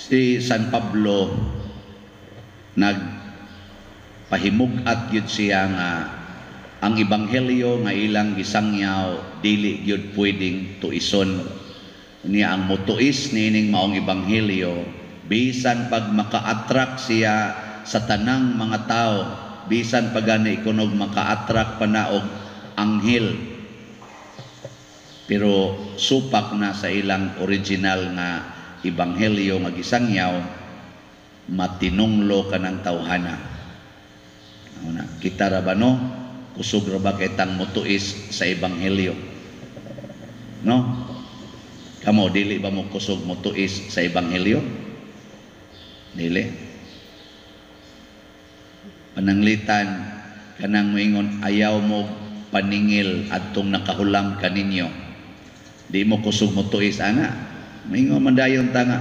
Si San Pablo nagpahimugat gyud siya nga ang ebanghelyo nga ilang gisangyaw dili gyud pwedeng tuison niya. Ang motuis nining maong ebanghelyo bisan pag maka-attract siya sa tanang mga tao, bisan pag gani ikunog maka-attract pa na og anghel, pero supak na sa ilang original nga ebanghelyo nga gisangyaw, matinunglo ka ng tawhana. Kita ra ba no? Kusog ra ba kitang motuis sa ebanghelyo? No? Kamo dili ba mo kusog motuis sa ebanghelyo? Dili. Pananglitan kanang moingon ayaw mo paningil adtong nakahulam kaninyo. Di mo kusog motuis ana. Moingon man dayon ta nga,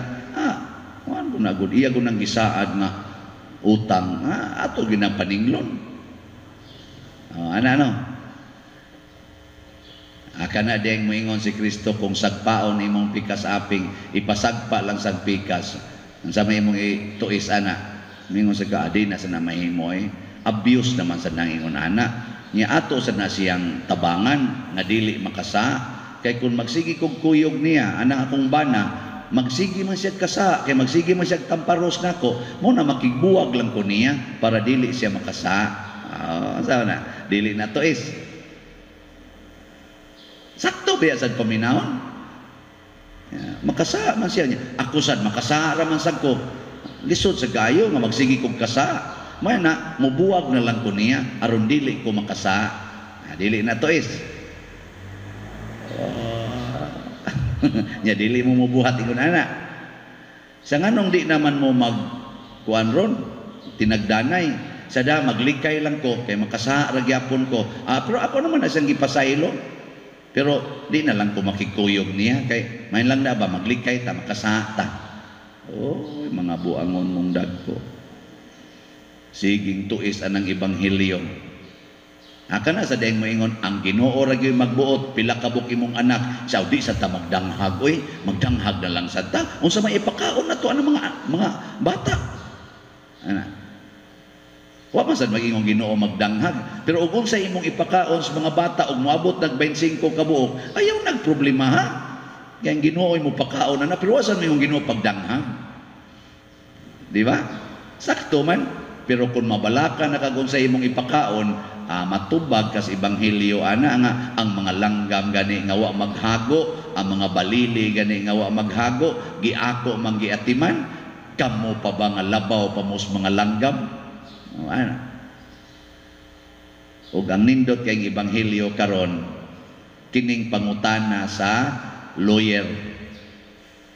kuan ko na gud iya ko nang gisaad nga utang, ato ginapaninglon. Ano? Kana deng moingon si Kristo kung sagpaon imong pikas aping ipasagpa lang sang pikas. Unsa may imong ituis ana? Moingon sa kaadi na sa namahimo abuse naman sa nangingon ana. Nya ato sa na siyang tabangan nga dili makasa. Kay kung magsigi kog kuyog niya anang akong bana, magsigi man siya kasa, kay magsigi man siya tamparos nako, mo na makigbuwag lang ko niya para dili siya makasa. Sabi na, dili na to is. Sakto ba sad paminahon? Makasa man siya niya. Ako sad makasa ra man sad ko. Lisod sa gayo nga magsigi kog kasa. May na mubuwag na lang ko niya aron dili ko makasa. Dili na to is. Nya dili mo mubuhat ingon ana. Sa nganong di naman mo magkuan ron, tinagdanay. Sada maglikay lang ko kay makasa ra gyapon ko. Pero ako naman na siyang gipasaylo. Pero di na lang ko makikuyog niya kay may lang na ba maglikay ta makasa ta. Mga buangon mong dagko. Siging tuis anang ebanghelyo. Kana sa dayang moingon ang Ginoo ra gyud magbuot pila ka buk imong anak saudi sa ta magdanghag magdanghag na lang sad ta unsa may ipakaon nato ang mga bata ana wa man sad magingong Ginoo magdanghag pero ug unsa imong ipakaon sa mga bata ug moabot nag 25 ka buok ayaw nagproblema ha kay ang Ginoo imo pakaon ana pero wasan mo imong Ginoo pagdanghag di ba sakto man pero kung mabalaka na kag unsa imong ipakaon matubag kas ebanghelyo ana nga ang mga langgam gani nga wa maghago, ang mga balili gani nga wa maghago, giako man giatiman, kamo pa ba nga labaw pa mos mga langgam? Ana. Ug ang nindot kay ebanghelyo karon kining pangutana sa lawyer.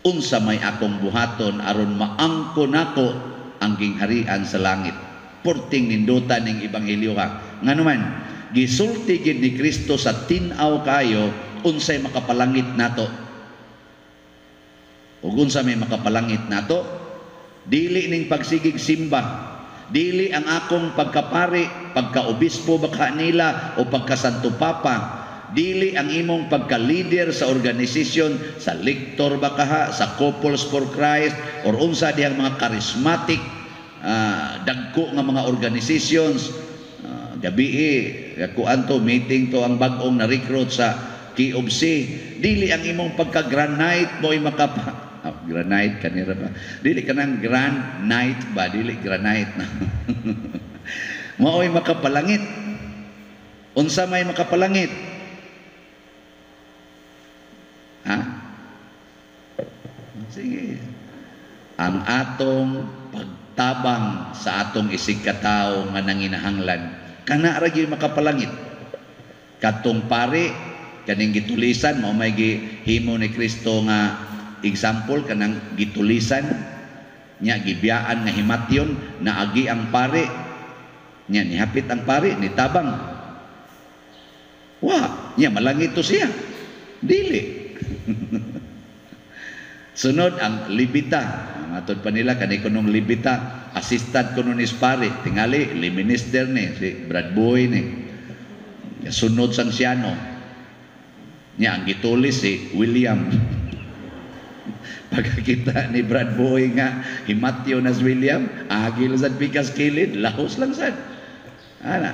Unsa may akong buhaton aron maangkon nako ang gingharian sa langit? Porting nindutan ning ebanghelyo ka. Ngano man gisulti gid ni Kristo sa tin-aw kayo unsay makapalangit nato. Ug unsa may makapalangit nato? Dili ning pagsigig simba, dili ang akong pagkapari, pagkaobispo baka nila o pagkasanto papa, dili ang imong pagka-leader sa organisasyon, sa lector baka ha, sa Couples for Christ or unsa diyang mga charismatic dagko nga mga organizations. Gabi kuan to meeting to ang bag-ong na-recruit sa KOBC. Dili ang imong pagka-granite mo'y granite kanira ba? Dili ka ng grand night ba? Dili granite na. Mo'y makapalangit. Unsa may makapalangit? Ha? Sige. Ang atong pagtabang sa atong isig katao nga nanginahanglan kana ra gyud makapalangit. Katong pare kaning gitulisan mao may gihimo ni Kristo nga example kanang gitulisan nya gibiyaan nga himatyon na agi ang pare nya nihapit ang pare nitabang nya malangit to siya dili. Sunod ang libita. Matod pa nila kanay kunong libita, assistant kuno ni pare, tingali minister ni si Brad Boy ni. Sunod sang siyano. Nya ang gitulis si William. Pagkakita ni Brad Boy nga himatyo na si William, agil sad pikas kilid, lahos lang sad. Ana.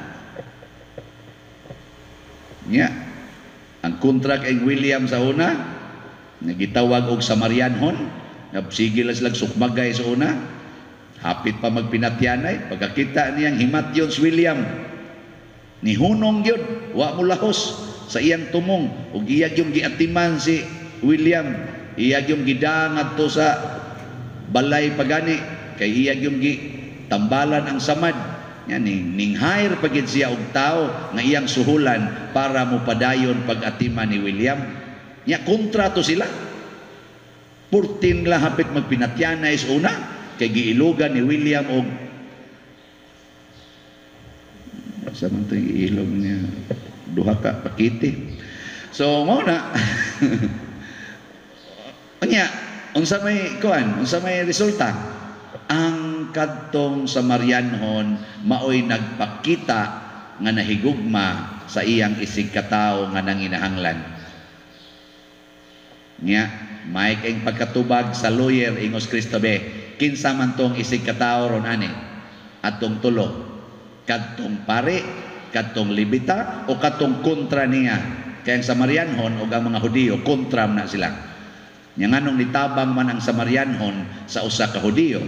Nya. Ang kontrak ang William sa una, nagitawag og Samarianhon, sige lang silang sukmagay sa una, hapit pa magpinatyanay, pagkakita niyang himatyon si William, ni hunong yun, wa mo lahos sa iyang tumong, ug iyag yung giatiman si William, iyag yung gidangat to sa balay pagani, kay iyag yung gitambalan ang samad, yan, ning-hire pagid siya og tao nga iyang suhulan para mo padayon pag-atiman ni William. Nya kontrato sila. 14 lang hapit magpinatyanay sa una kay giilugan ni William og sa man tay ilog niya duha ka pakiti. So mao na. Unya unsa may kuan, unsa may resulta? Ang kadtong Samarianhon maoy nagpakita nga nahigugma sa iyang isig katawo nga nanginahanglan. Nya may kay pagkatubag sa lawyer ingos Kristobe, kinsa man tong isig katawo ron ani? Atong tulo. Kadtong pare, kadtong libita o kadtong kontra niya. Kaya ang Samarianhon o ang mga Hudiyo kontra na sila. Nya nganong nitabang man ang Samarianhon sa usa ka Hudiyo,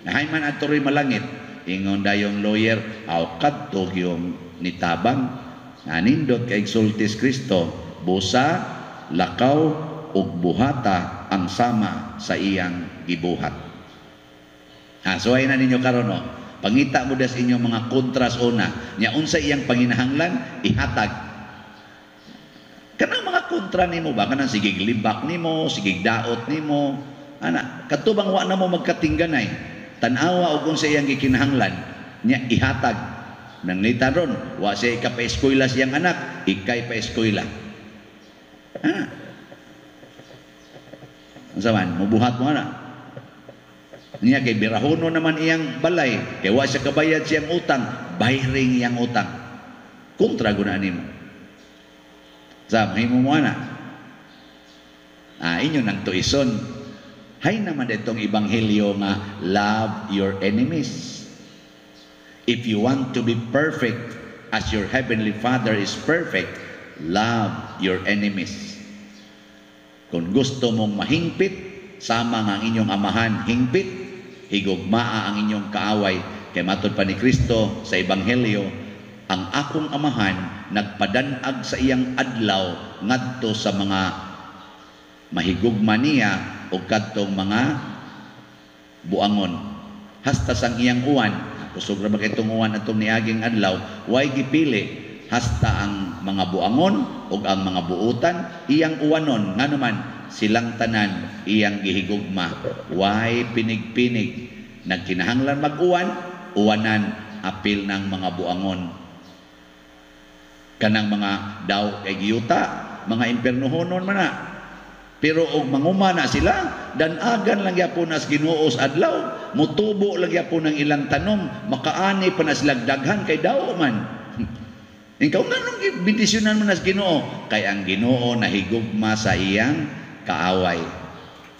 nahay man adto rin malangit, ingon dayong lawyer, aw kadto yung nitabang, nanindot kay sultis Kristo, busa, lakaw, ug buhata ang sama sa iyang gibuhat. So ay na ninyo karon no, pangita mo das inyong mga kontras una, nya unsa iyang panginahanglan, ihatag. Kanang mga kontra nimo ba, kanang sigig libak nimo, sigig daot nimo, ana, katubang wa na mo magkatingganay, tanawa o kung sa iyang gikinahanglan niya ihatag nang litan ron wa siya ikapaeskwela siyang anak ikay paeskwela ang saman mubuhat mo na niya kay birahono naman iyang balay kay wa siya kabayad siyang utang bayring iyang utang kontra gunaan nimo sa mahimo mo na inyo nang tuison. Hay naman itong ebanghelyo nga love your enemies. If you want to be perfect as your heavenly Father is perfect, love your enemies. Kung gusto mong mahingpit, sama nga ang inyong amahan hingpit, higugmaa ang inyong kaaway. Kay matod pa ni Kristo sa ebanghelyo, ang akong amahan nagpadanag sa iyang adlaw ngadto sa mga mahigugma niya o kadtong mga buangon hasta sang iyang uwan kusog ra ba kay itong uwan atong niaging adlaw way gipili hasta ang mga buangon o ang mga buutan iyang uwanon nganuman silang tanan iyang gihigugma way pinig-pinig nagkinahanglan mag-uwan uwanan apil ng mga buangon kanang mga daw kay giyuta mga impernohonon man na. Pero og manguma na sila, danagan lang yapon as Ginoo sa adlaw, mutubo lang yapon ang ilang tanom, makaani pa na sila daghan kay daw man. Ikaw nganong bendisyonan man as Ginoo? Kay ang Ginoo nahigugma sa iyang kaaway.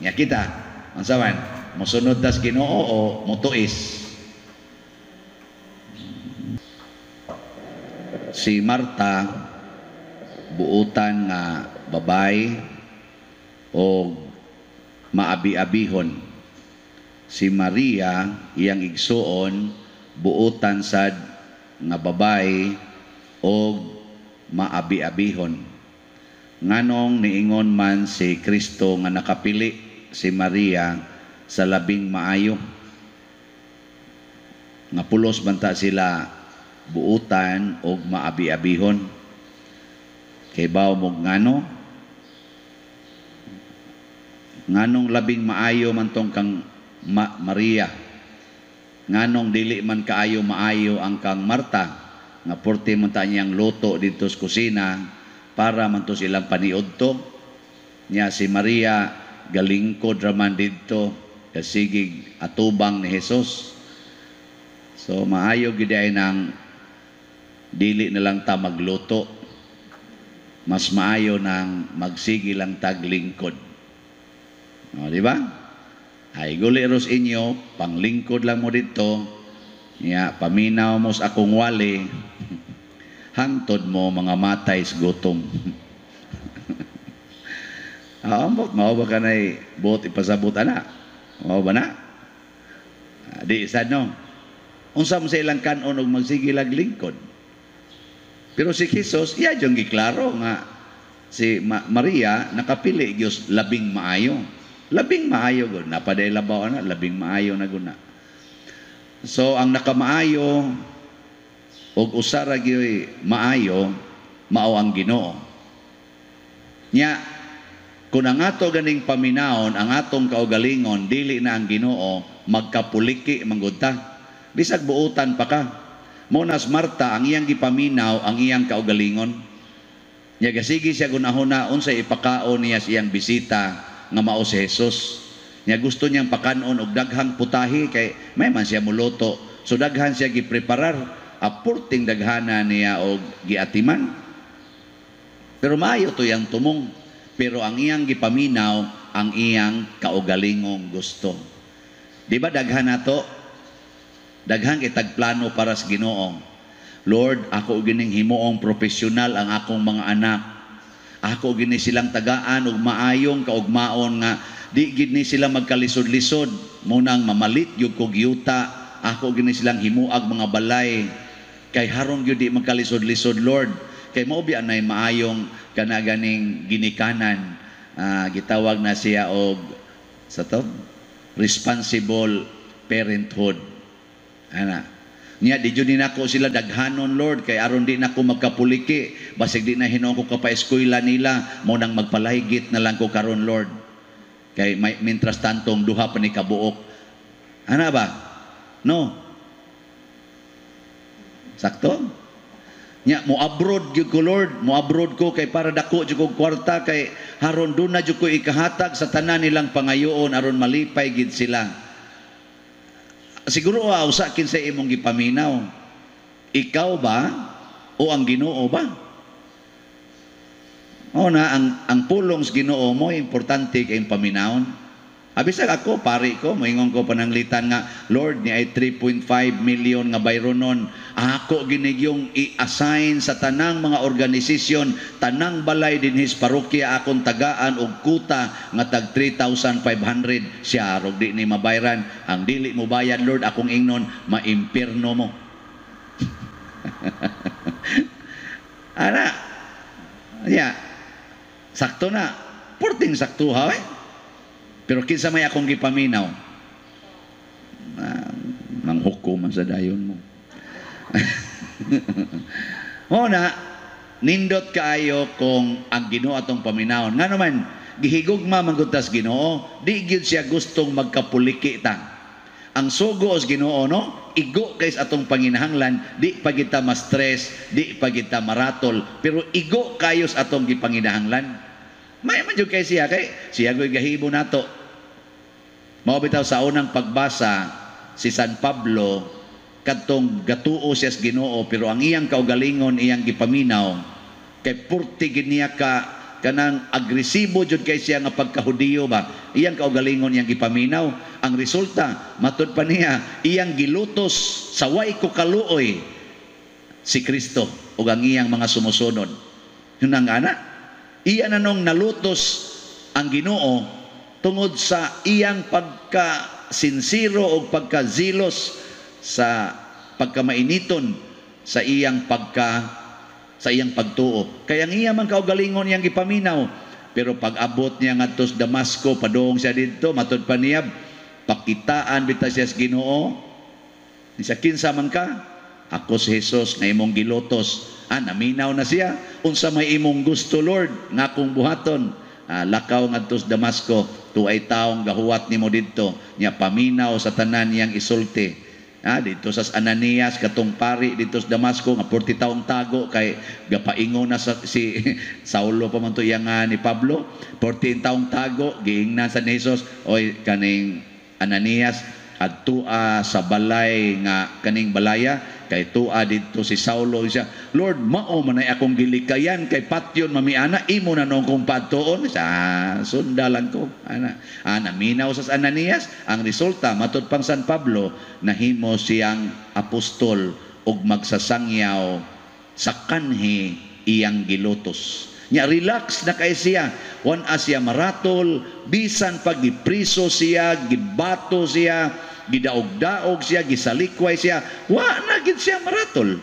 Nya kita, unsaman, mosunod tas Ginoo o motuis? Si Marta buutan nga babay o maabi-abihon. Si Maria iyang igsuon buutan sad nga babay o maabi-abihon. Nganong niingon man si Kristo nga nakapili si Maria sa labing maayo. Nga pulos banta sila buutan o maabi-abihon. Kay bawo mo ngano? Nganong labing maayo man tong kang Maria, nganong dili man kaayo maayo ang kang Marta, nga porte man ta niyang luto dito sa kusina para man to silang paniudto niya. Si Maria galingkod raman dito kasigig atubang ni Jesus. So maayo gid ay nang dili na lang ta magluto, mas maayo nang magsigi lang taglingkod. O, di ba? Ay guli ros inyo, panglingkod lang mo dito, ya, paminaw mo sa akong wali, hangtod mo mga matay sa gutom. Mao ba ka na'y buot ipasabot na? Mao ba na? Di isa no. Unsa mo sa ilang kanon og magsigilag lingkod. Pero si Jesus, iya yung giklaro nga si Maria nakapili Diyos labing maayo. Labing maayo gud, napaday labaw na, labing maayo na guna. So ang nakamaayo og usa ra gyoy maayo mao ang Ginoo. Nya kun ang ato ganing paminawon ang atong kaugalingon dili na ang Ginoo, magkapuliki manggod ta. Bisag buutan pa ka. Monas Marta ang iyang gipaminaw ang iyang kaugalingon. Nya gasigi siya gunahuna unsay ipakaon niya sa iyang bisita nga mao si Jesus. Nya gusto niyang pakanon og daghang putahi kay may man siya muluto. So daghan siya gipreparar, apurting daghana niya og giatiman. Pero maayo to yang tumong. Pero ang iyang gipaminaw ang iyang kaugalingong gusto. Di ba daghan nato? Daghan kitag plano para sa Ginoo. Lord, ako gining himuong profesional ang akong mga anak. Ako gini silang tagaan og maayong kaugmaon nga di gid ni sila magkalisod-lisod munang mamalit gyud kog yuta. Ako gini silang himuag mga balay kay haron gyud di magkalisod-lisod, Lord. Kay mao biya nay maayong kanaganing ginikanan. Gitawag na siya og sa to responsible parenthood. Ana. Niya di jud nako sila daghanon, Lord, kay aron di nako magkapuliki, basig di na hinuon ko kapa-eskwela nila, mo nang magpalahigit na lang ko karon, Lord. Kay may mintras tantong duha pa ni kabuok. Ana ba? No. Sakto? Nya mo abroad gyud ko, Lord, mo abroad ko kay para dako jud kog kwarta kay haron do na jud ko ikahatag sa tanan nilang pangayoon aron malipay gid sila. Siguro usa kin sa imong gipaminaw. Ikaw ba o ang Ginoo ba? O na ang pulong sa Ginoo mo importante kay paminawon. Abisag ako pari ko moingon ko pananglitan nga Lord ni ay 3.5 million nga bayronon. Ako ginigyong i-assign sa tanang mga organisasyon, tanang balay dinhis parokya akong tagaan og kuta nga tag 3,500 siya rog di ni mabayran. Ang dili mo bayad, Lord, akong ingnon maimpierno mo. Ana. Yeah. Sakto na. Porting sakto ha. Pero kinsa may akong gipaminaw? Manghukom sa dayon mo. Muna, nindot kaayo kung ang Ginoo atong paminawon. Nga naman, gihigugma manggutas Ginoo, di gyud siya gustong magkapuliki ta. Ang sugo os Ginoo, no? Igo kays atong panginahanglan, di pa kita ma-stress, di pa kita maratol, pero igo kayos atong gipanginahanglan. May man jud kay siya goy gahibo nato. Mao bitaw sa unang pagbasa si San Pablo kadtong gatuo siya sa Ginoo pero ang iyang kaugalingon iyang gipaminaw kay purti gid niya kanang agresibo jud kay siya nga pagkahudiyo ba. Iyang kaugalingon iyang gipaminaw. Ang resulta matud pa niya iyang gilutos sa way ko kaluoy si Kristo ug ang iyang mga sumusunod. Yun ang ana. Iyan anong nalutos ang Ginoo tungod sa iyang pagka-sinsiro o pagka-zilos sa pagkamainiton sa iyang pagtuo. Kaya ang iyang man kaugalingon iyang ipaminaw. Pero pag abot niya ngadto sa Damasco, padung siya dito, matud pa niya, pakitaan bitaw siya sa Ginoo. Ni sa kinsa man ka? Ako si Jesus nga imong gilotos. Naminaw na siya. Unsa may imong gusto, Lord, nga akong buhaton. Lakaw ngadto sa Damasco, tuay taong gahuwat nimo didto. Nya paminaw sa tanan niyang isulti. Dito sa Ananias katong pari dito sa Damasco nga 40 taong tago kay gapaingon na si Saulo pa man to iyang ni Pablo. 14 taong tago giingnan sa Jesus, oy kaning Ananias adtua sa balay nga kaning balaya kay tuwa dito si Saulo siya, Lord, mao man ay akong gilikayan kay patyon mamiana, imo na nung kong patuon sa sundalan ko. Naminaw sa Ananias, ang resulta matud pang San Pablo, nahimo siyang apostol ug magsasangyaw sa kanhi iyang gilutos. Nya relax na kay siya, wan siya maratol, bisan pag gipriso siya, gibato siya, gidaog-daog siya, gisalikway siya, wa na gid siya maratol.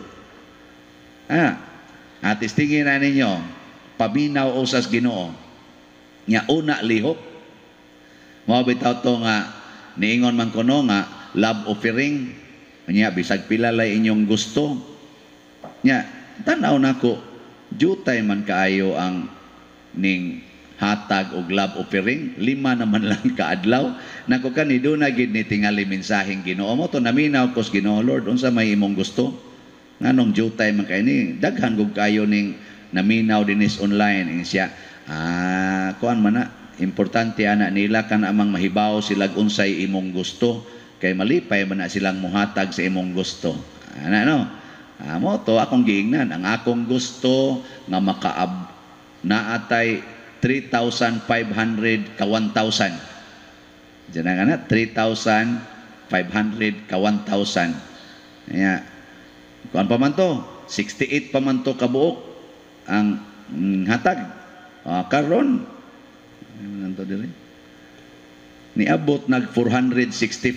At istingin na ninyo, paminaw usas Ginoo. Nya una lihok. Mao bitaw to nga niingon man kuno nga love offering. Nya bisag pila lay inyong gusto. Nya tanaw nako, jutay man kaayo ang ning hatag og love offering, 5 naman lang kaadlaw. Nako kani do na gid ni tingali mensaheng Ginoo mo to naminaw kos Ginoo, Lord unsa may imong gusto? Nganong jutay man kay ni daghan gug kayo ning naminaw dinis online ing siya. Kuan man na importante ana nila kana amang mahibaw sila unsay imong gusto kay malipay man na silang muhatag sa imong gusto. Mo to akong giingnan ang akong gusto nga makaab naatay 3,500 ka 1,000. Diyan nga na, 3,500 ka 1,000. Kaya, kuan pa man to, 68 pa man to kabuok ang hatag. Karon, ano to dili? Niabot nag 464.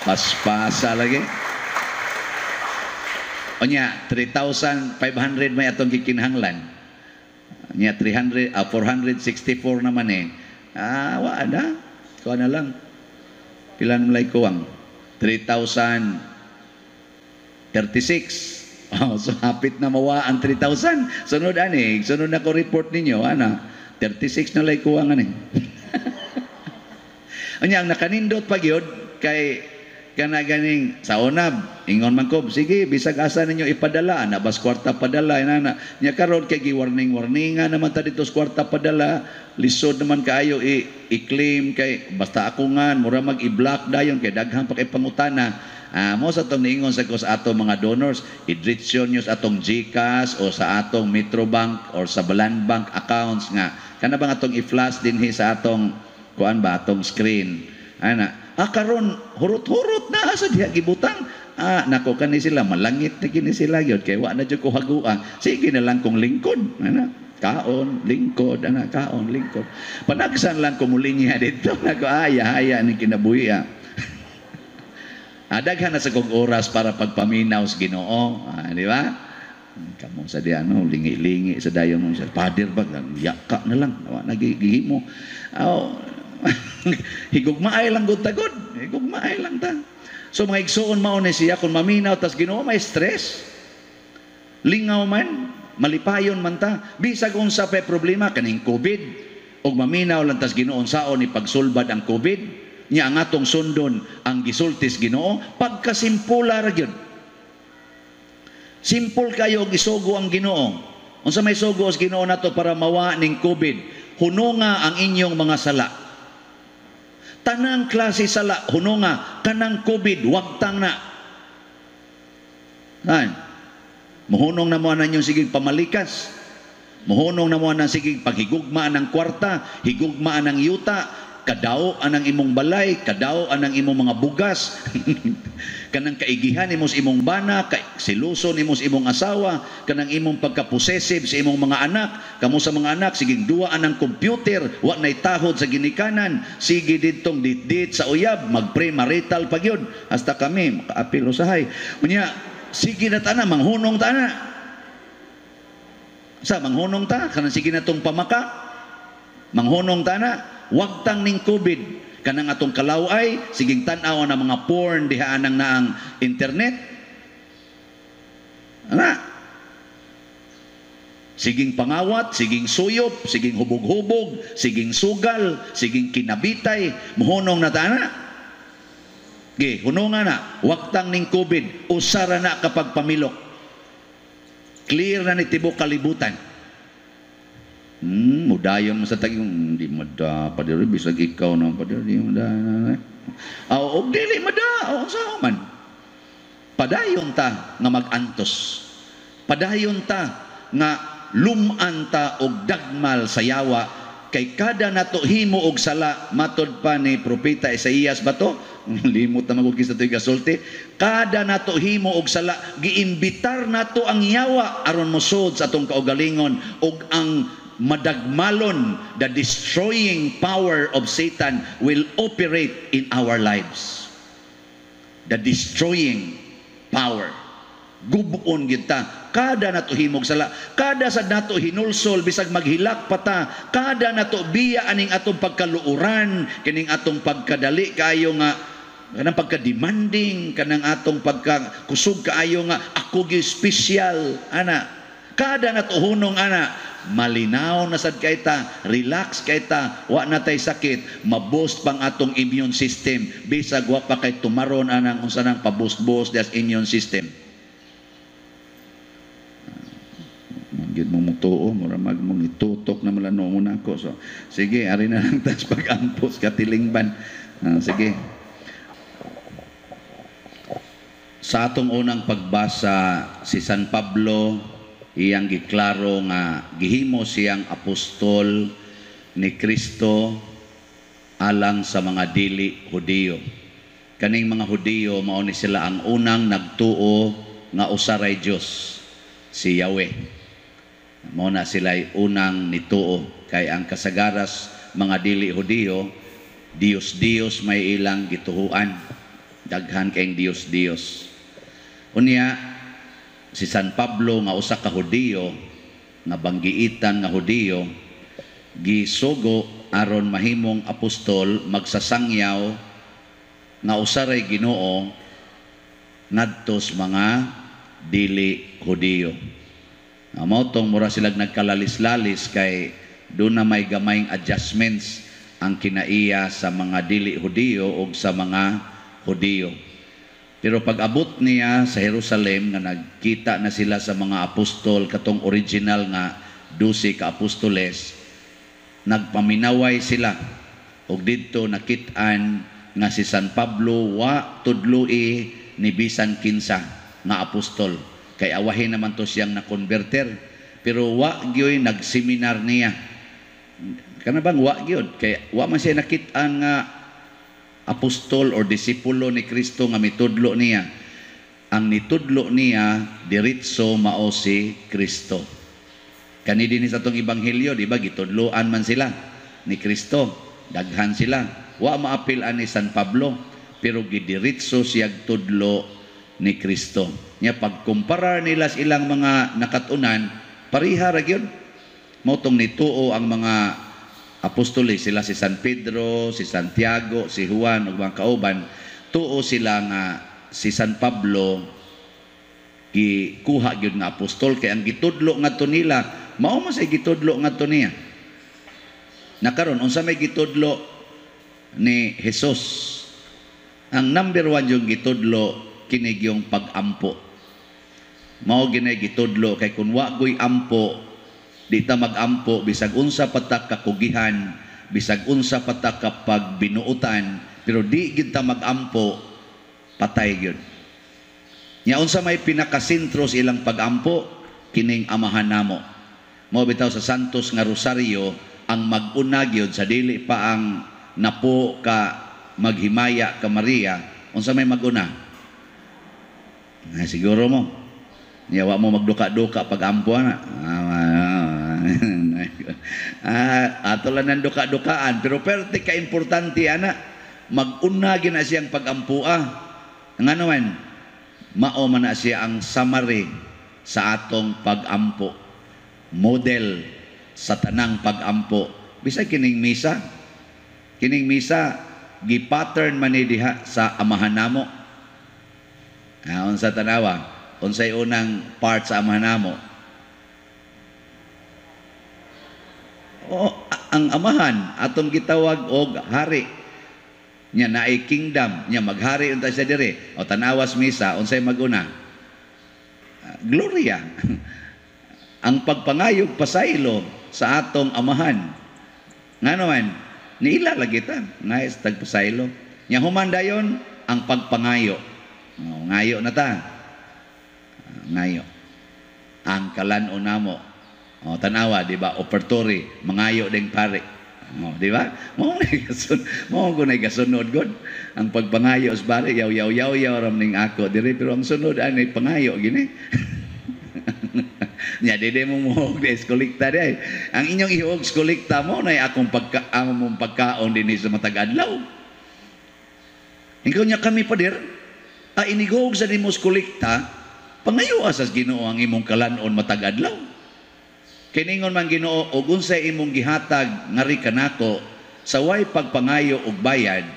Paspasa lagi. Onya, 3,500 may atong gikinahanglan. Nya 464 naman wala. Kuha na lang. Pilan mulay kuwang? 3,036. So hapit na mawa ang 3,000. Sunod sunod na ko report ninyo, 36 na lay kuwang Anya ang nakanindot pa gyud kay kana ganing sa unab ingon man ko sige bisag asa ninyo ipadala na bas kwarta padala ina nya karon kay gi-warninga naman ta dito sa kwarta padala lisod naman kaayo i-claim kay basta ako nga mura mag i-block dayon kay daghang pa kay pangutana. Mo sa tong niingon sa atong mga donors i-direction nyo sa atong GCash o sa atong Metrobank or sa Balan Bank accounts nga kana bang atong i-flash dinhi sa atong kuan ba atong screen karon hurot-hurot na sa diha gibutang. Nako kani sila malangit na kini sila gyud kay wa na jud ko hagua. Sige na lang kong lingkod. Kaon, lingkod, kaon, lingkod. Panagsan lang ko mulinya dito. Nako haya ni kinabuhi. Daghan na sa kong oras para pagpaminaw sa Ginoo. Di ba? Kamo sa diha lingi-lingi sa dayon mo sa pader ba yaka na lang. Nagigihimo. Higugmaay lang gud tagod. Higugmaay lang ta. So mga igsuon mao ni siya kung maminaw tas Ginoo may stress. Lingaw man, malipayon man ta. Bisag unsa pay problema kaning COVID ug maminaw lang tas Ginoo saon ni pagsulbad ang COVID. Nya ang atong sundon ang gisultis Ginoo pagkasimpula ra gyud. Simple kayo og isugo ang Ginoo. Unsa may sugo os Ginoo nato para mawa ning COVID? Hunonga ang inyong mga sala. Tanang klase sala, hunonga, kanang COVID, wagtang na. Muhunong na mo na inyong sigig pamalikas. Muhunong na mo na sigig paghigugmaan ng kwarta, higugmaan ng yuta, kadao anang imong balay, kadao anang imong mga bugas. Kanang kaigihan imong imong bana, siluson imong imong asawa, kanang imong pagka-possessive sa imong mga anak, kamo sa mga anak sigig duwa anang computer, wa nay tahod sa ginikanan, sige didtong dit sa uyab, mag-premarital pagyud hasta kami makaapil usahay. Unya sige na tana manghunong tana. Sa manghunong ta kanang sige na tong pamaka. Manghunong tana, wagtang ning COVID. Kanang atong kalaway, siging tan-aw na mga porn diha anang naang internet. Siging pangawat, siging suyop, siging hubog-hubog, siging sugal, siging kinabitay, muhunong na tana. Hunonga na, wagtang ning COVID, usara na kapag pamilok. Clear na ni tibok kalibutan. Mudayon mo sa taging hindi mada padiri bisag ikaw na padiri di mada og dili mada sa man Padayon ta nga magantos. Padayon ta nga luman ta og dagmal sa yawa, kay kada nato himo og sala, matod pa ni propeta Isaías ba to? Limot na magugis na ito yung gasulti. Kada nato himo og sala, giimbitar nato ang yawa aron mosud sa atong kaugalingon, og ang madagmalon, the destroying power of Satan will operate in our lives. The destroying power. Gubuon kita. Kada nato himog sala, kada sad nato hinulsol bisag maghilak pata, kada nato biya aning atong pagkaluuran, kining atong pagkadali kayo nga, kanang pagka-demanding, kanang atong pagkakusog kaayo nga ako gi special ana. Kada nato hunong ana, malinaw na sad kay ta, relax kay ta, wa na tay sakit, maboost pang atong immune system, bisag wa pa kay tumaron anang unsa nang paboost-boost das immune system. Gid mo mutuo, mura mong itutok na malano muna ko. So, sige, ari na lang tas pag-ampos katilingban. Sige. Sa atong unang pagbasa, si San Pablo, iyang giklaro nga gihimo siyang apostol ni Kristo alang sa mga dili Hudiyo. Kaning mga Hudiyo, mao ni sila ang unang nagtuo nga usaray Dios, si Yahweh. Mao na sila'y unang nituo, kay ang kasagaras mga dili Hudiyo, Dios may ilang gituhuan, daghan kayong Dios. Unya si San Pablo nga usa ka Hudiyo, nga banggiitan nga Hudiyo, gisugo aron mahimong apostol, magsasangyaw nga usaray Ginoo ngadto sa mga dili Hudiyo. Mautong mura silang nagkalalis-lalis, kay doon na may gamayng adjustments ang kinaiya sa mga dili Hudiyo o sa mga Hudiyo. Pero pag abot niya sa Jerusalem, nga nagkita na sila sa mga apostol, katong original nga 12 ka apostoles, nagpaminaway sila, o dito nakit-an nga si San Pablo wa tudloi ni bisan kinsa nga apostol, kay awahin naman to siyang nakonverter, pero wa gyoy nagseminar niya. Kana bang wa gyud, kay wa man siya nakit-an nga apostol or disipulo ni Kristo nga mitudlo niya. Ang nitudlo niya diretso mao si Kristo. Kani dinhi sa atong ebanghelyo, di ba, gitudloan man sila ni Kristo, daghan sila. Wa maapilan ni San Pablo, pero gidiretso siya tudlo ni Kristo. Nya pagkumpara nila sa ilang mga nakatunan, pariha ra gyud. Motong nituo ang mga apostoles, sila si San Pedro, si Santiago, si Juan ug mga kauban, tuo sila nga si San Pablo gikuha gyud nga apostol, kay ang gitudlo ngadto nila mao man say gitudlo ngadto niya. Nakaron unsa may gitudlo ni Jesus? Ang number 1 yung gitudlo kinig yung pag-ampo. Mao ginay gitudlo, kay kun wa goy ampo, di ta mag-ampo, bisag unsa patak kakugihan, bisag unsa patak kapag binuutan, pero di gid ta mag-ampo, patay gyud. Nya unsa may pinakasentro sa ilang pag-ampo, kining amahan namo. Mao bitaw sa Santos nga Rosario ang mag-una gyud, sa dili pa ang napo ka maghimaya ka Maria. Unsa may mag-una? Siguro mo yawa mo magduka-duka pag ampo na. Ato lang ng duka-dukaan, pero perte ka importante ana, mag-una gina siyang pag-ampua. Nga naman, mao man na siya ang summary sa atong pag-ampo, model sa tanang pag-ampo. Bisag kining misa, gi-pattern man ni diha sa amahan namo. Unsa tanawa? Unsay unang part sa amahan namo? Ang amahan atong gitawag og hari. Nya naay kingdom, nya maghari unta siya dire. O tanawas misa, unsay maguna? Gloria. Ang pagpangayog pasaylo sa atong amahan. Nga naman, niila lagi ta, nais tagpasaylo. Nya human dayon ang pagpangayo. Ngayo na ta. Ngayo. Ang kalan-on namo. Tanawa, di ba? Opertory, mangayo ding pare. Di ba? Mo ko na gasunod god. Ang pagpangayo sa pare, yaw ram ning ako diri, pero ang sunod ani pangayo gini. Nya dede mo muhog di eskolekta di. Ang inyong ihog eskolekta mo na akong among pagkaon dinhi sa matag adlaw. Ikaw niya kami pader, inigog sa nimo eskolekta, pangayo asas Ginoo ang imong kalan-on matag adlaw. Kiningon man Ginoo og unsay imong gihatag ngari kanako sa way pagpangayo og bayad,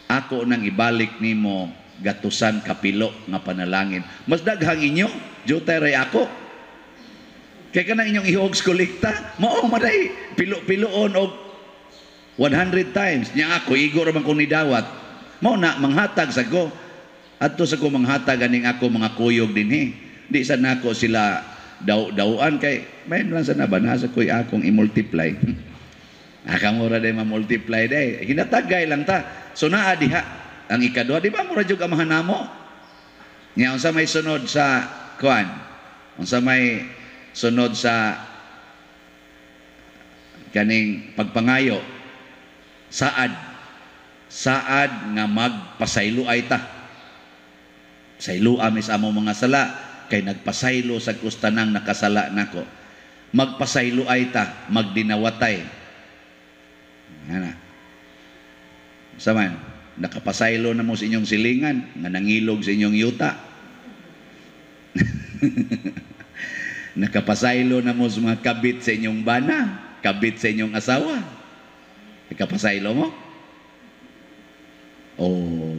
ako nang ibalik nimo gatusan kapilo nga panalangin. Mas daghang inyo, jutay ray ako. Kay kanang inyong ihog kolekta, mao maday pilo-piloon og 100 times. Nya ako igo ra man ko ni dawat. Mao na manghatag sa ko. Adto sa ko manghatag aning ako mga kuyog dinhi. Di sa nako sila daw-dawan kay may lang sa nabanasa ko'y akong i-multiply. Akamura day ma-multiply day. Hinatagay lang ta. So naa diha ang ikadua, di ba mura jud amahan namo? Nya unsa may sunod sa kuan? Unsa may sunod sa kaning pagpangayo? Saad nga magpasaylo ay ta. Saylo amis amo mga sala kay nagpasaylo sa kustanang nakasala nako. Magpasaylo ay ta, magdinawatay. Ana. Saman, nakapasaylo na mo sa inyong silingan nga nangilog sa inyong yuta. Nakapasaylo na mo sa mga kabit sa inyong bana, kabit sa inyong asawa. Nakapasaylo mo?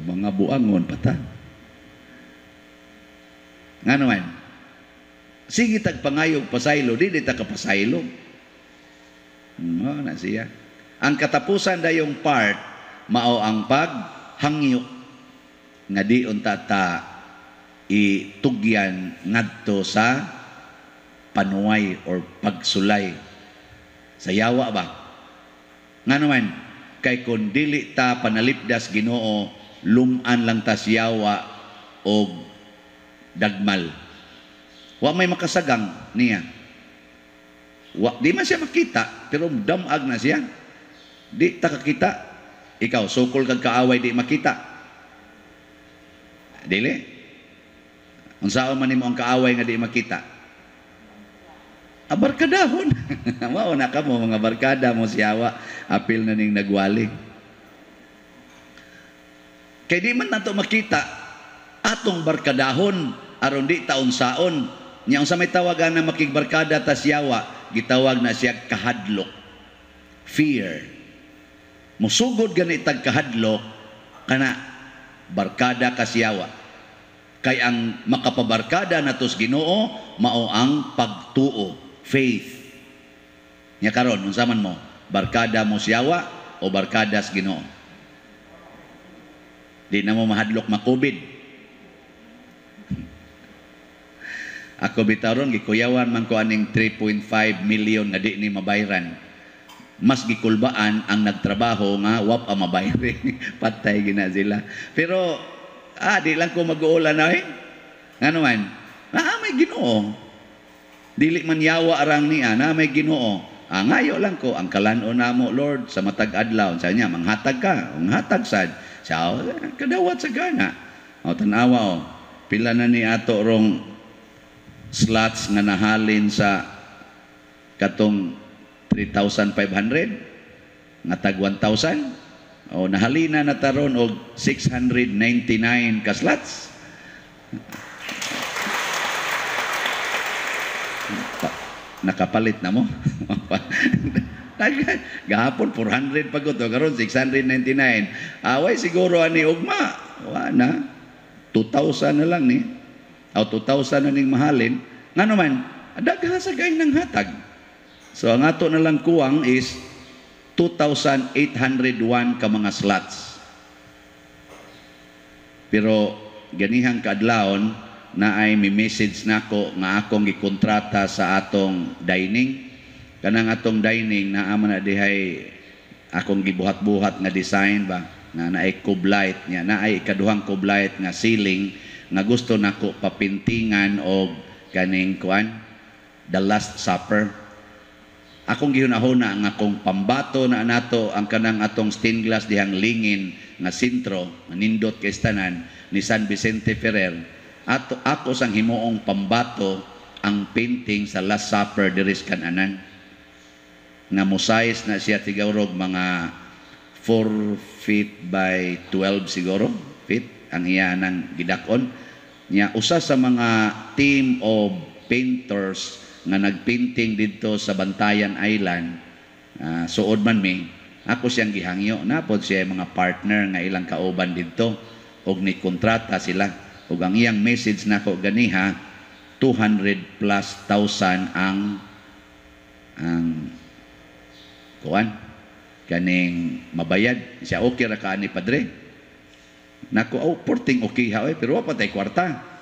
Mga buangon pata. Nga naman, sige tagpangayog pasaylo, di ta kapasaylo. Na siya. Ang katapusan dayong part, mao ang paghangyo nga di unta ta itugyan ngadto sa panuway or pagsulay sa yawa ba. Nga naman, kay kung dili ta panalipdas Ginoo, luman lang ta sa yawa o dagmal. Wa may makasagang niya. Di man siya makita, pero damag na siya. Di ta kakita. Ikaw, sukol kag kaaway di makita. Dili? Unsaon man nimo ang kaaway nga di makita? Barkadahon. Mao na kamo mga barkada mo siyawa, apil na ning nagwali. Kay di man nato makita atong barkadahon aron di taon saon. Nya unsa may tawagan na makigbarkada ta siyawa, gitawag na siya kahadlok. Fear. Musugod gani tag kahadlok kana barkada kasiyawa. Kay ang makapabarkada natos Ginoo mao ang pagtuo, faith. Nya karon unsa man mo, barkada mo siyawa o barkada sa Ginoo? Di na mo mahadlok makubid. Ako bitaron gikuyawan man ko aning 3.5 million nga di ni mabayran. Mas gikulbaan ang nagtrabaho nga wap ang mabayri. Patay gina sila. Pero di lang ko mag-uulan na nga naman, may Ginoo. Dili man yawa arang niya na may Ginoo. Ngayo lang ko ang kalan-on namo Lord sa matag adlaw. Sa niya manghatag ka, manghatag sad. Sa kadawat sa gana. Tanawa pila na ni ato rong slots nga nahalin sa katong 3,500 nga tag 1,000 nahalina na taron og 699 ka slots. Nakapalit na mo. Gahapon 400 pagod karon 699. Away siguro ani ugma na 2,000 na lang ni 2,000 na ning mahalin. Nga naman dagha sa gay ng hatag. So ang ato na lang kuwang is 2,801 ka mga slots. Pero ganihang kaadlawon na ay may message nako nga akong gikontrata sa atong dining. Kanang atong dining na ama na dihay akong gibuhat-buhat nga design ba. nga naay kublight niya, naay ikaduhang kublight nga ceiling nga gusto nako papintingan og kaning kuan The Last Supper. Akong gihunahuna nga kung pambato na nato ang kanang atong stained glass dihang lingin nga sentro nindot kay tanan ni San Vicente Ferrer, ato ako sang himuong pambato ang painting sa Last Supper diri sa kananan nga mosaic na siya siguro mga 4 feet by 12 siguro feet ang iya nang gidakon niya. Usa sa mga team of painters nga nagpainting dito sa Bantayan Island, suod man mi, ako siyang gihangyo. Napod siya mga partner nga ilang kauban dito og ni kontrata sila. Og ang iyang message nako ganiha, 200 plus thousand ang kuan kaning mabayad. Siya okay ra ka ni padre. Nako porting okay ha pero wa pa tay kwarta.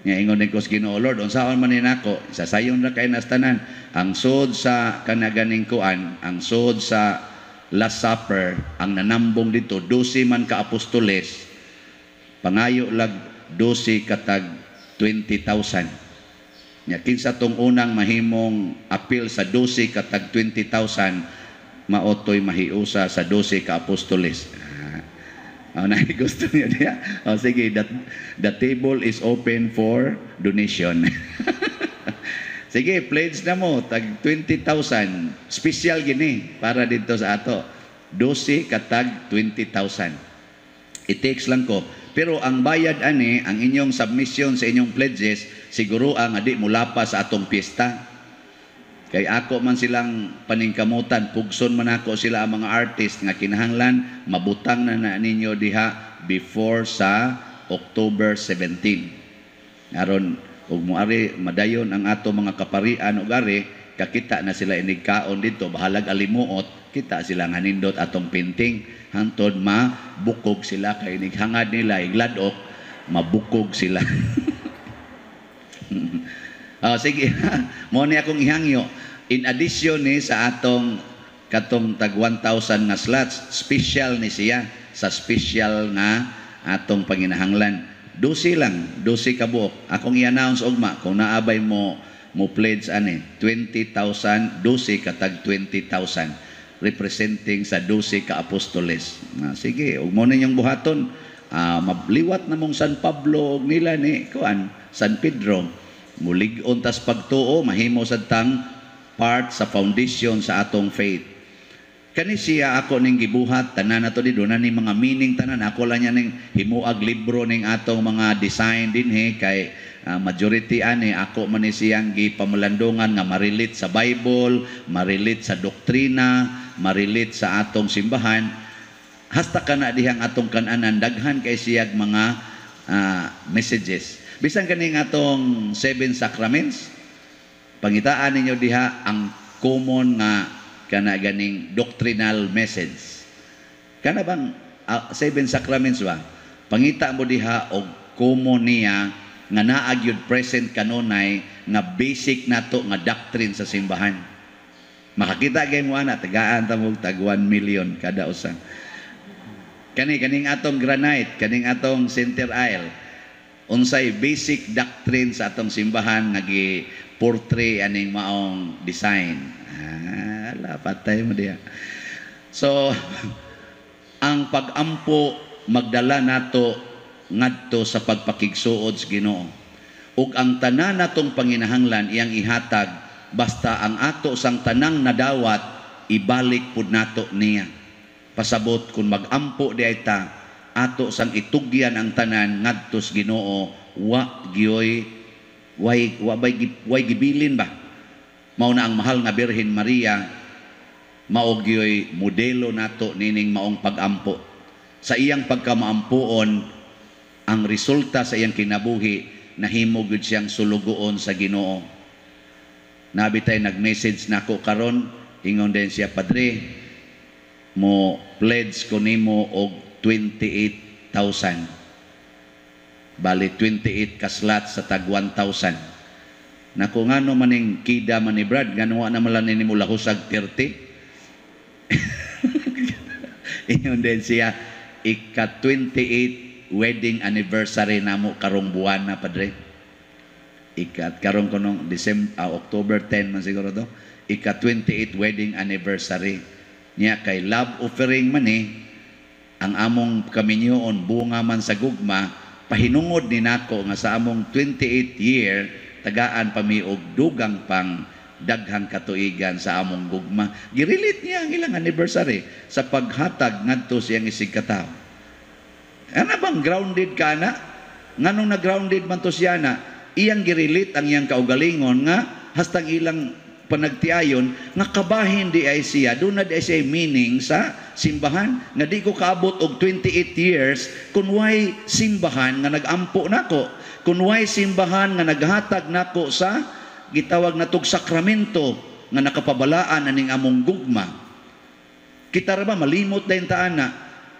Nga ingon ni ko sa Ginoo, Lord, unsaon man ni nako, sasayon ra kay nastanan. Ang sud sa kanaganing kuan, ang sud sa Last Supper, ang nanambong dito 12 man ka apostoles. Pangayo lag 12 katag 20,000. Nya kinsa tong unang mahimong appeal sa 12 katag 20,000 maotoy mahiusa sa 12 ka apostoles. Na gusto niya diya. Sige, the table is open for donation. Sige, pledge na mo tag 20,000. Special gini para dito sa ato. 12 katag 20,000. I-text lang ko. Pero ang bayad ani, ang inyong submission sa inyong pledges, siguro ang adi mula pa sa atong piyesta. Kay ako man silang paningkamutan, pugson man ako sila ang mga artist nga kinahanglan, mabutang na ninyo diha before sa October 17. Aron ug moari madayon ang ato mga kaparian ug ari kakita na sila inigkaon dito, bahalag alimuot, kita sila nga nindot atong painting hantod mabukog sila kay inighangad nila igladok, mabukog sila. Sige, mo ni akong ihangyo. In addition ni sa atong katong tag 1,000 nga slots, special ni siya sa special nga atong panginahanglan. 12 lang, 12 ka buok. Akong i-announce ugma kung naabay mo pledge ani 20,000, 12 katag 20,000 representing sa 12 ka apostoles. Sige, ug mo ninyong buhaton. Mabliwat na mong San Pablo og nila ni kuan San Pedro. Mulig-on tas pagtuo mahimo sad tang part sa foundation sa atong faith. Kani siya ako ning gibuhat tanan nato dito na ni mga meaning tanan, ako lang yan ning himuag libro ning atong mga design dinhi kay majority ani ako man ni siyang gipamulandungan nga marilit sa Bible, marilit sa doktrina, marilit sa atong simbahan. Hasta kana dihang atong kananan daghan kay siyag mga messages. Bisan kaning atong 7 sacraments, pangitaan ninyo diha ang common nga kana ganing doctrinal message. Kana bang 7 sacraments ba? Pangita mo diha og common niya nga naa gyud present kanunay nga basic nato nga doctrine sa simbahan. Makakita gyud mo ana tagaan ta mo tag 1 million kada usa. Kaning atong granite, kaning atong center aisle, unsay basic doctrine sa atong simbahan nga gi-portray aning maong design. Patay mo diya. So, ang pag-ampo magdala nato ngadto sa pagpakigsuod sa Ginoo. Ug ang tanan natong panginahanglan iyang ihatag basta ang ato sang tanang nadawat ibalik pud nato niya. Pasabot kung mag-ampo di ay ta ato sang itugyan ang tanan ngadto sa Ginoo, way gibilin ba? Mao na ang mahal nga Birhen Maria, mao gyoy modelo nato nining maong pag-ampo. Sa iyang pagkamaampuon, ang resulta sa iyang kinabuhi nahimo gyud siyang sulugoon sa Ginoo. Nabitay nag-message nako karon, ingon din siya, Padre, mo pledge ko nimo og 28,000. Bali 28 ka slots sa tag 1,000. Naku ngano maning kida man ni Brad, ngano na malan ni mula husag 30. Ingon din siya, ika-28 wedding anniversary namo karong buwan na padre. Karong kunong October 10 man siguro to. Ika-28 wedding anniversary niya kay love offering man ang among kaminyoon bunga man sa gugma pahinungod ni nako nga sa among 28 year tagaan pa mi og dugang pang daghang katuigan sa among gugma. Girilit niya ang ilang anniversary sa paghatag ngadto siyang isig katawo. Ano bang grounded ka na? Nganong na-grounded man to siya na iyang girilit ang iyang kaugalingon nga hastang ilang panagtiayon nga kabahin di ay siya. Doon na di ay siya meaning sa simbahan nga di ko kaabot og 28 years kung way simbahan nga nagampo nako. Kung way simbahan nga naghatag nako sa gitawag na tog sakramento nga nakapabalaan aning among gugma. Kita ra ba malimot dayon taan na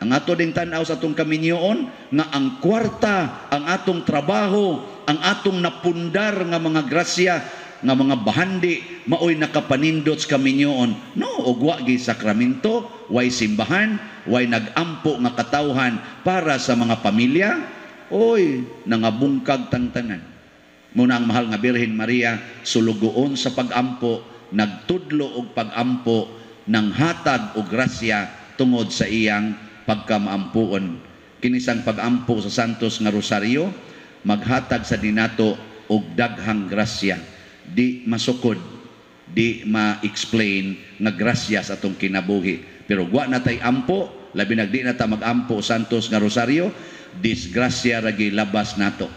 ang ato ding tan-aw sa atong kaminyoon nga ang kwarta, ang atong trabaho, ang atong napundar nga mga grasya nga mga bahandi maoy nakapanindot sa kaminyoon. No, og wa gi sakramento, way simbahan, way nagampo nga katawhan para sa mga pamilya. Oy, nangabungkag tantanan. Muna ang mahal nga Birhen Maria sulugoon sa pagampo, nagtudlo og pagampo ng hatag og grasya tungod sa iyang pagkamaampuon. Kinisang pagampo sa Santos nga Rosario maghatag sa dinato og daghang grasya, di masukod, di ma-explain nga grasya sa atong kinabuhi. Pero wa na tay ampo, labi nagdi na ta magampo Santos nga Rosario, disgrasya ra labas nato.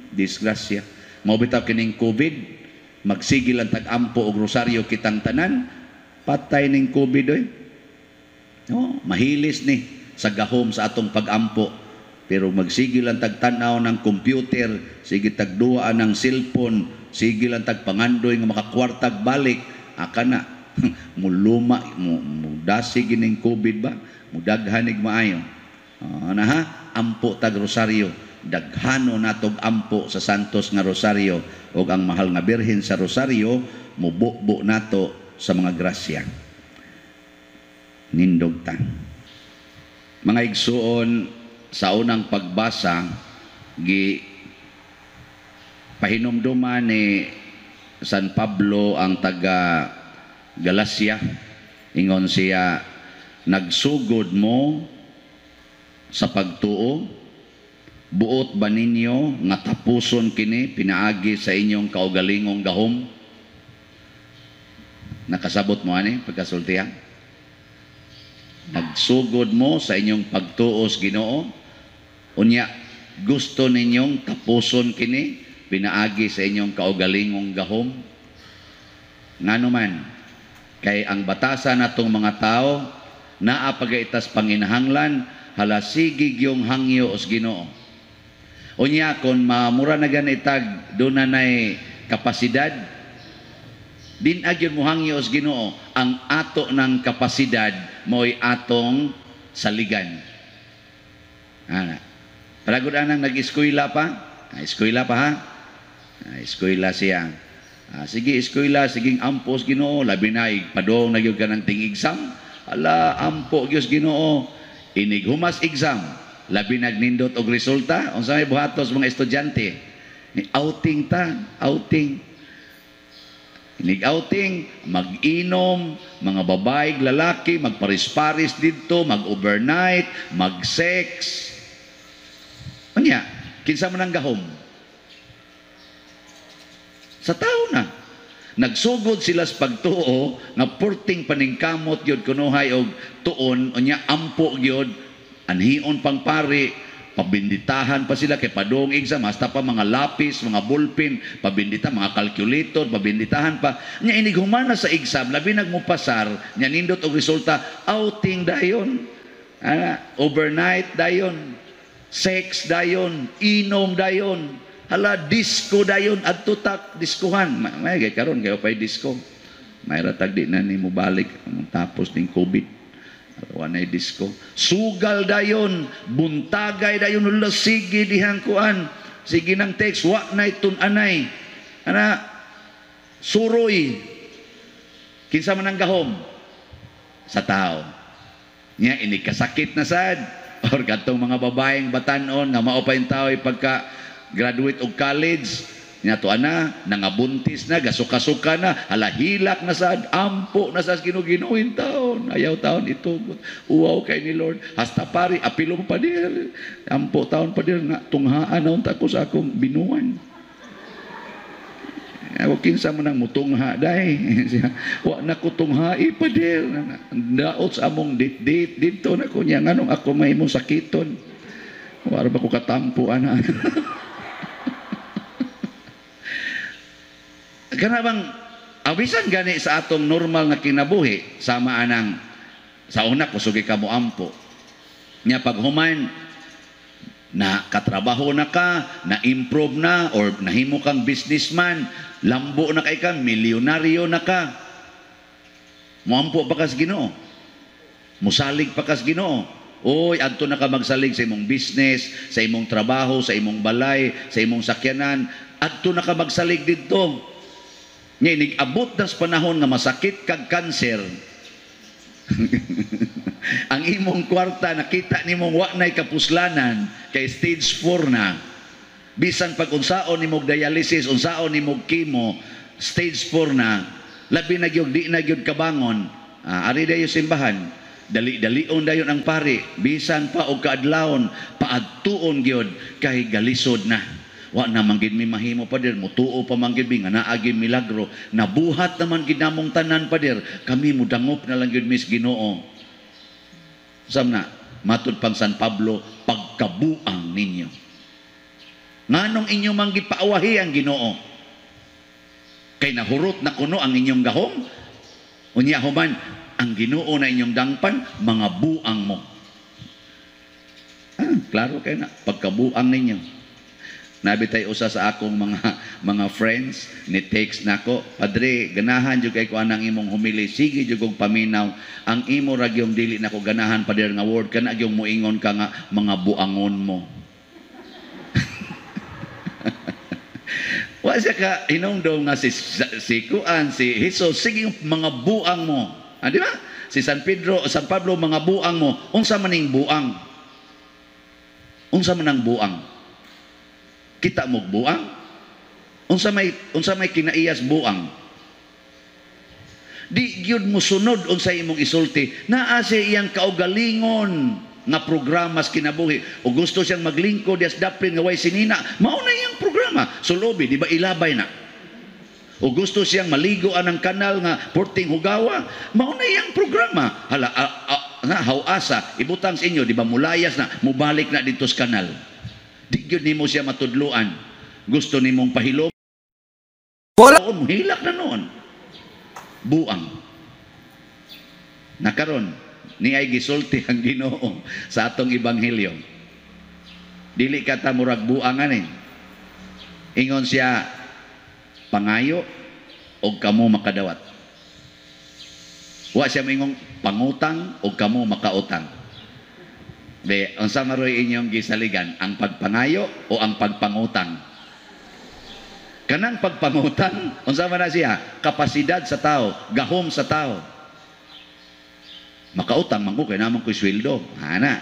Disgrasya. Mao bitaw kining COVID, magsigil ang tag-ampo og rosaryo kitang tanan, patay ning COVID oy. No, mahilis ni sa gahom sa atong pag-ampo. Pero magsigil ang tagtanaw ng computer, sige tagduaan ng cellphone, sige lang tagpangandoy nga makakwartag balik, aka na muluma mudasig ning COVID ba? Mudaghanig maayo. Na ha, ampo tag rosaryo. Daghano natog ampo sa Santos nga Rosario o ang mahal nga Birhen sa Rosario mubukbo nato sa mga grasya. Nindog ta. Mga igsuon, sa unang pagbasa gi pahinumduman ni San Pablo ang taga Galacia, ingon siya, nagsugod mo sa pagtuo, buot ba ninyo nga tapuson kini pinaagi sa inyong kaugalingong gahom? Nakasabot mo ani pagkasultihan? Nagsugod mo sa inyong pagtuos Ginoo? Unya, gusto ninyong tapuson kini pinaagi sa inyong kaugalingong gahom? Ngano man, kay ang batasan natong mga tao naa pagaitas panginahanglan halasigig yung hangyo os Ginoo. Unya kon mamura na ganitag doon na nay kapasidad, dinagyon mo hangyo os Ginoo, ang ato ng kapasidad mo'y atong saligan. Ana. Paragod anang nag-eskwela pa? Eskwela pa ha? Eskwela siya. Sige, eskwela, siging ampos Ginoo, labi na padong nagyog ka ng ting-exam. Ala, ampo Diyos Ginoo. Inig humas exam. Labi nagnindot og resulta, unsa may buhatos mga estudyante. Ni outing ta, outing. Inig outing, mag-inom, mga babae, lalaki, magparis-paris dito, mag-overnight, mag-sex. Unya, kinsa man ang gahom? Sa tao na. Nagsugod sila sa pagtuo, nga purting paningkamot yun kunuhay og tuon, unya ampo yun, anhion pang pari, pabinditahan pa sila kay padong exam, hasta pa mga lapis, mga ballpen, pabindita, mga calculator, pabinditahan pa. Nya inighuman na sa exam, labi nagmupasar, nya nindot og resulta, outing dayon, overnight dayon, sex dayon, inom dayon, hala disco dayon, adtutak diskuhan. May karon kayo pay disco. May ratag di na ni mo balik tapos ning COVID. Wanay disco. Sugal dayon, buntagay dayon, ulo sige dihang kuan. Sige nang text, wa nay tun-anay. Ana suroy. Kinsa man ang gahom sa tao. Nya ini kasakit na sad. Or katong mga babaeng batanon nga mao pa yung tao pagka graduate og college nya to ana nangabuntis na gasuka-suka na halahilak na sad ampo na sa ginuginuhin taon ayaw taon ito uwaw kay ni Lord hasta pari apilong pa dir ampo taon pa dir nga tunghaan na unta ko sa akong binuan. Ako kinsa mo nang mutungha day. Wa na ko tunghai pa dir. Daot sa among dit dito na ko niya nganong ako may mong sakiton. Wala ba ko katampo ana. Kana bang awisan gani sa atong normal nga kinabuhi sama anang sa una kusugi ka mo ampo. Nya pag human na katrabaho na ka, na-improve na, or nahimo kang businessman, lambo na kay ka, milyonaryo na ka, muampo pa kas Ginoo, musalig pa kas Ginoo. Oy, adto na ka magsalig sa imong business, sa imong trabaho, sa imong balay, sa imong sakyanan, adto na ka magsalig didto. Nya abot das panahon nga masakit kag kanser. Ang imong kwarta nakita nimong wa nay kapuslanan kay stage 4 na bisan pag unsaon nimong dialysis unsaon nimong chemo stage 4 na labi na gyud di na gyud kabangon ari dayo simbahan dali-dalion dayon ang pari bisan pa og kaadlawon paadtuon gyud kay galisod na wa na man gid mi mahimo pa dir mutuo pa man gid nga naa gyud milagro nabuhat naman gid namong tanan pa dir kami mudangop na lang gyud mis Ginoo. Samna matud pang San Pablo pagkabuang ninyo nganong inyo man gipaawahi ang Ginoo kay nahurot na kuno ang inyong gahom unya human ang Ginoo na inyong dangpan mga buang mo klaro kay na pagkabuang ninyo. Nabitay usa sa akong mga friends ni text nako, Padre, ganahan jud kay ko anang imong humili, sige jud kog paminaw. Ang imo ra gyung dili nako ganahan pader nga word kana gyung moingon ka nga mga buangon mo. Wa siya ka inungdong nga si Kuan, si Jesus, sige mga buang mo. Di ba? Si San Pablo mga buang mo. Unsa man ning buang? Unsa man ang buang? Kita mo buang? Unsa may kinaiyas buang? Di gyud mo sunod unsa imong isulti. Naa siya iyang kaugalingon nga programa sa kinabuhi. O gusto siyang maglingkod as daplin nga way sinina, mao na iyang programa. Sulubi, di ba ilabay na? O gusto siyang maligoan ng kanal nga porting hugawa, mao na iyang programa. Hala, nga hawasa, ibutang sa inyo, di ba mulayas na, mubalik na dito sa kanal. Di gyud nimo siya matudluan. Gusto nimong pahilom. Wala mo hilak na noon. Buang. Nakaron ni ay gisulti ang Ginoo sa atong ebanghelyo. Dili ka ta murag buangan eh. Ingon siya pangayo og kamo makadawat. Wa siya mingong pangutang og kamo makautang. Be, unsa maroy inyong gisaligan, ang pagpangayo o ang pagpangutang? Kanang pagpangutang, unsa man na siya? Kapasidad sa tao, gahom sa tao. Makautang man ko kay naman ko sweldo. Hana.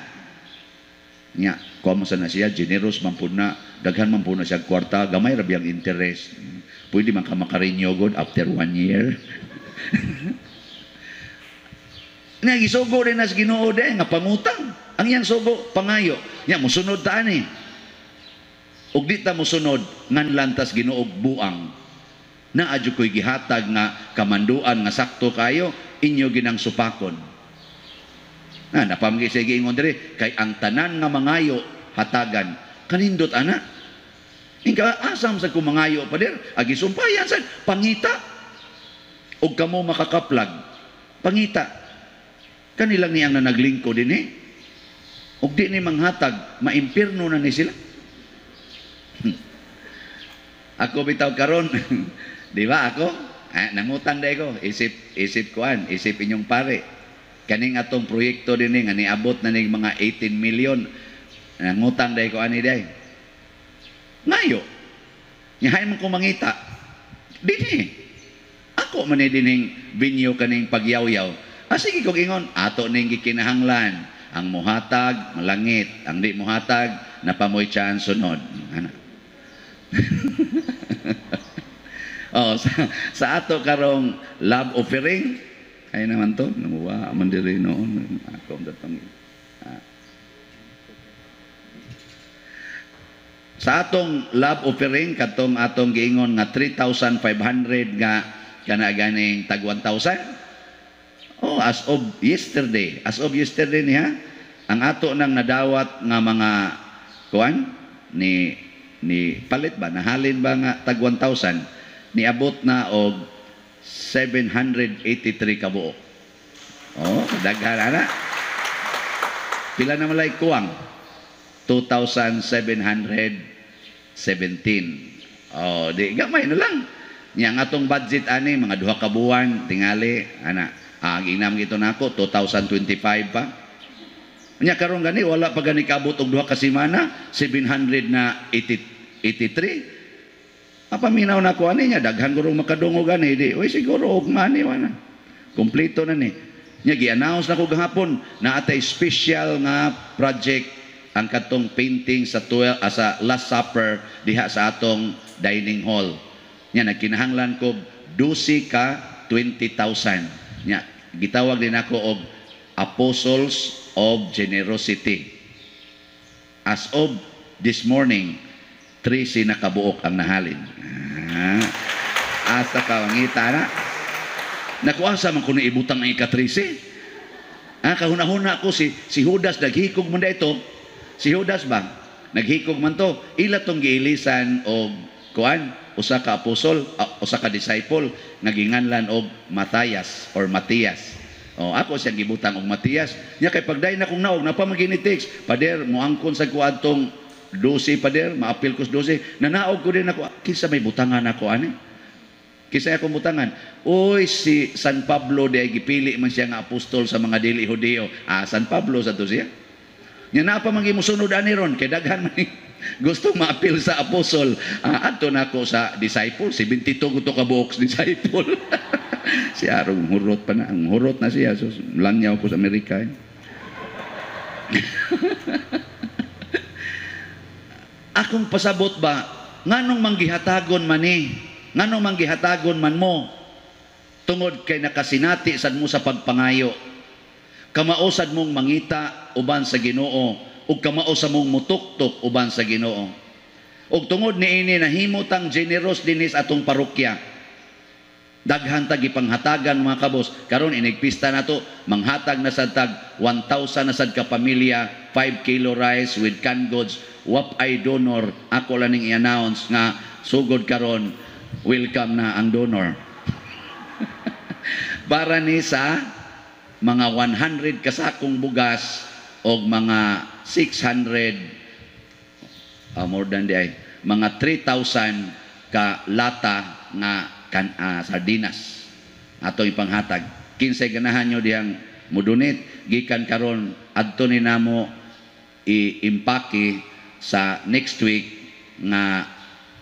Nya, kumo sa na siya, generous man pud na, daghan man pud na siya kwarta, gamay ra biyang interest. Pwede man ka makarenew god after 1 year. Nga gisugo rin as Ginoo din nga pangutang. Ang iyang sugo pangayo. Nya mosunod ta ani. Ug di ta mosunod ngan lantas Ginoo buang. Na adyo koy gihatag nga kamanduan nga sakto kayo inyo ginang supakon. Napamgi siya giingon diri kay ang tanan nga mangayo hatagan kanindot ana. Ingka asam sa kumangayo pa der agi sumpayan sa pangita. Og kamo makakaplag. Pangita. Kanilang niyang na naglingkod din eh. Ug di ni manghatag, maimpirno na ni sila. Ako bitaw karon, di ba ako? Nangutang day ko, isip kuan, isip inyong pare. Kaning atong proyekto din nga niabot na ning mga 18 million. Nangutang day ko ani day. Ngayo. Nyahay man ko mangita. Dinhi. Ako man dining binyo kaning pagyaw-yaw. Sige kong ingon, ato ning gikinahanglan. Ang muhatag, malangit. Ang di muhatag, napamoy tiyan sunod. Ana. Sa ato karong love offering, kaya naman to, namuwa, mandiri noon. Ako ang datang. Sa atong love offering, katong atong giingon nga 3,500 nga kanaganing tag 1,000. As of yesterday niya, ang ato nang nadawat nga mga kuan ni palit ba, nahalin ba nga tag 1,000, niabot na og 783 kabuok. Daghan na. Pila na malay kuwang? 2,717. Di gamay na lang. Yang atong budget ani mga 2 ka buwan tingali ana. Ang inam gito nako 2025 pa. Nya karon gani wala pa gani kabot og 2 ka semana, 783. Apa minaw nako ani nya daghan guro makadungog gani di. Oy siguro og mani wana. Kompleto na ni. Nya gi-announce nako gahapon na atay special nga project ang katong painting sa sa Last Supper diha sa atong dining hall. Nya nagkinahanglan ko 12 ka 20,000. Nya gitawag din ako og Apostles of Generosity. As of this morning, 13 na kabuok ang nahalin. Asa ka wangita na. Nakuasa man ko na ibutang ang ika-13. Kahuna-huna ako si Judas naghikog man ito. Si Judas ba? Naghikog man to. Ila tong giilisan og kuan, usa ka apostol, usa ka disciple naginganlan og Matthias or Matias. Ako siyang gibutang og Matias. Nya kay pagday na kong naog napamaginitex, pader mo angkon sa kuadtong 12 pader, maapil ko 12. Nanaog ko din ako, kinsa may butangan ako ani? Kinsa akong butangan? Oy, si San Pablo di ay gipili man siya nga apostol sa mga dili Hudiyo. San Pablo sa to siya. Nya napa man gimusunod ani ron kay daghan man gusto maapil sa apostol. Adto na ako sa disciple, 72 ko ka buok disciple. Si Arong hurot pa na, ang hurot na siya. So, langyaw ko sa Amerika. Akong pasabot ba, nganong manggihatagon man nganong manggihatagon man mo, tungod kay nakasinati sad mo sa pagpangayo, kamaosad mong mangita uban sa Ginoo, ug kamao sa mong mutuktok uban sa Ginoo. Ug tungod niini nahimutang generous dinis atong parokya. Daghan tag ipanghatagan mga kabos. Karon inigpista nato, manghatag na sad tag 1,000 na sad ka pamilya, 5 kilo rice with canned goods. Wap ay donor. Ako lang i-announce nga sugod karon, welcome na ang donor. Para ni sa mga 100 kasakong bugas o mga 600 more than di ay mga 3,000 ka lata nga sardinas ato ipanghatag. Kinsay ganahan nyo diyang mudunit gikan karon adto ni namo i-impake sa next week nga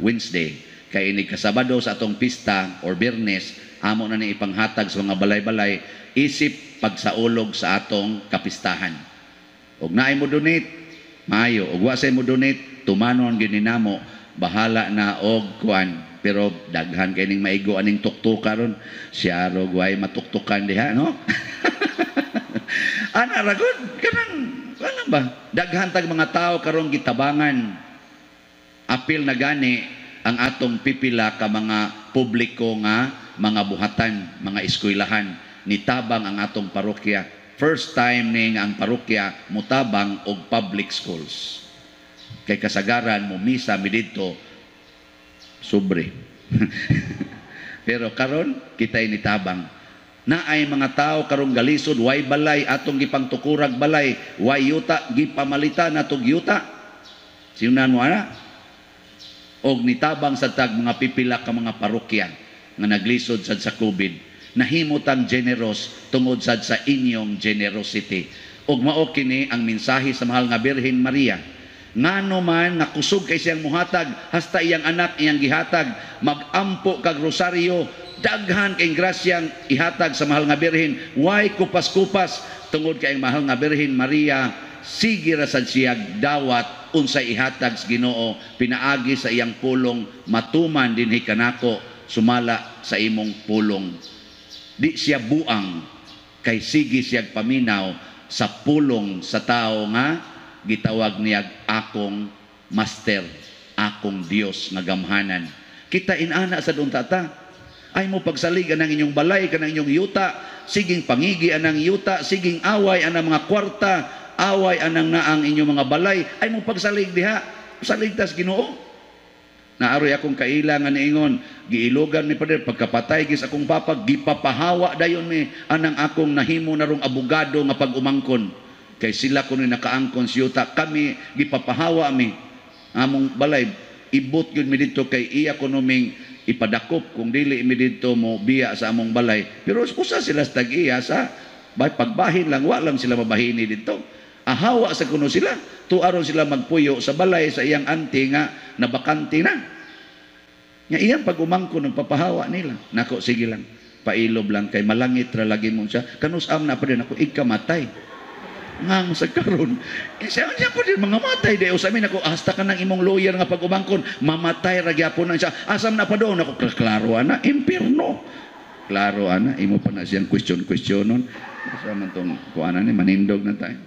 Wednesday kay ini kasabado sa atong pista or Biyernes amo na ni ipanghatag sa mga balay-balay isip pagsaulog sa atong kapistahan. Og naay mo donate maayo, og wa say mo donate tumanon gyud ni namo bahala na og kuan. Pero daghan kay ning maigo aning tuktuka ron. Siya ro guay matuktukan diha, no? Ana ragod kanang wala ba? Daghan tag mga tao karong gitabangan. Apil na gani ang atong pipila ka mga publiko nga mga buhatan, mga eskwelahan. Nitabang ang atong parokya. First time ning ang parokya mutabang og public schools. Kay kasagaran mo misa mi didto sobre. Pero karon kita initabang na ay mga tao karong galisod way balay atong gipangtukurag balay way yuta gipamalitan natong yuta siunan mo ana og nitabang sa tag mga pipila ka mga parokya nga naglisod sad sa COVID nahimutang generous tungod sad sa inyong generosity og mao kini ang mensahe sa mahal nga Birhen Maria. Ngano man nakusog kay siyang muhatag hasta iyang anak iyang gihatag magampo kag rosaryo daghan kay grasyang ihatag sa mahal nga birhen, why kupas-kupas tungod kay mahal nga birhen Maria, sige ra sad siya dawat unsay ihatag sa Ginoo, pinaagi sa iyang pulong, matuman dinhi kanako sumala sa imong pulong. Di siya buang kay sige siya paminaw sa pulong sa tao nga gitawag niya akong master, akong Dios nga gamhanan. Kita inana sa doon tata, ay mo pagsalig anang inyong balay, kanang inyong yuta, siging pangigi anang yuta, siging away anang mga kwarta, away anang naang inyong mga balay, ay mo pagsalig diha, saligtas Ginoo. Naaroy akong kailangan niingon, giilogan ni Pader, pagkapatay gis akong papa, gipapahawa dayon ni anang akong nahimo narong abogado nga pag-umangkon. Kay sila kuno nakaangkon si yuta, kami gipapahawa mi among balay, ibot yun mi dito kay iya kunoming ipadakop kung dili mi dito mo biya sa among balay. Pero usa sila sa tag-iya sa pagbahin lang, wa lang sila mabahini dito. Ahawa sa kuno sila, tuaron sila magpuyo sa balay sa iyang auntie nga nabakante na. Nga iyang pag-umangko ng papahawa nila. Nako, sige lang, pailob lang kay malangit ra lagi mo siya. Kanus-am na pa din ako, ikamatay. Nga sa karon, siya po din mga matay de usamin ako hasta ka ng imong lawyer nga pag-umangkon mamatay ra gyapon na siya, asam na pa doon ako, klaro ana impierno, klaro ana imo pa na siyang question non asa man tong kuanan ni manindog na tayo.